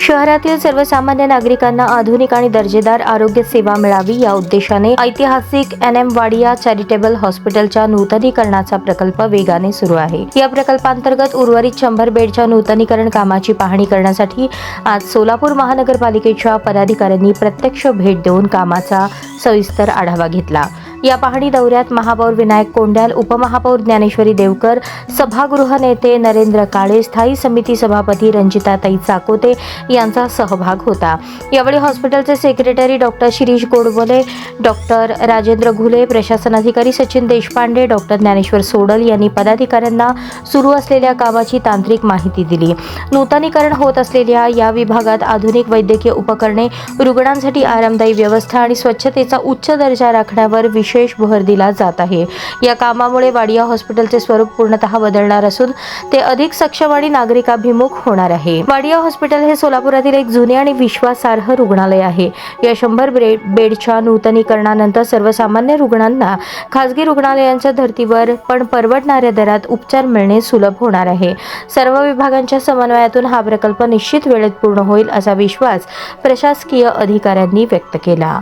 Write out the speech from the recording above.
शहरातील सर्वसामान्य नागरिकांना आधुनिक आणि दर्जेदार आरोग्य सेवा मिळावी या उद्देशाने ऐतिहासिक NM वाडिया चॅरिटेबल हॉस्पिटलच्या नूतनीकरणाचा प्रकल्प वेगाने सुरू आहे। या प्रकल्पांतर्गत उर्वरित 100 बेडच्या नूतनीकरण कामाची पाहणी करण्यासाठी आज सोलापूर महानगरपालिकेच्या पदाधिकाऱ्यांनी प्रत्यक्ष भेट देऊन कामाचा सविस्तर आढावा घेतला। या पाहणी दौऱ्यात महापौर विनायक कोंड्याल, उपमहापौर ज्ञानेश्वरी देवकर, सभागृह नेते नरेंद्र काळे, स्थायी समिती सभापती रंजिताताई चाकोते यांचा सहभाग होता। यावेळी हॉस्पिटलचे secretary doctor Shirish Godbole, doctor Rajendra Ghule, प्रशासन अधिकारी सचिन देशपांडे, डॉक्टर ज्ञानेश्वर सोडल यांनी पदाधिकाऱ्यांना सुरू असलेल्या कामाची तांत्रिक माहिती दिली। नूतनीकरण होत असलेल्या या विभागात आधुनिक वैद्यकीय उपकरणे, रुग्णांसाठी आरामदायी व्यवस्था आणि स्वच्छतेचा उच्च दर्जा राखण्यावर विशेष भर दिला जात आहे। या कामामुळे वाडिया हॉस्पिटलचे स्वरूप पूर्णतः बदलणार असून ते अधिक सक्षम आणि नागरिकाभिमुख होणार आहे। वाडिया हॉस्पिटल हे सोलापुरातील एक जुने आणि विश्वासार्ह रुग्णालय आहे। या 100 बेडच्या नूतनीकरणानंतर सर्वसामान्य रुग्णांना खासगी रुग्णालयांच्या धर्तीवर पण परवडणाऱ्या दरात उपचार मिळणे सुलभ होणार आहे। सर्व विभागांच्या समन्वयातून हा प्रकल्प निश्चित वेळेत पूर्ण होईल असा विश्वास प्रशासकीय अधिकाऱ्यांनी व्यक्त केला।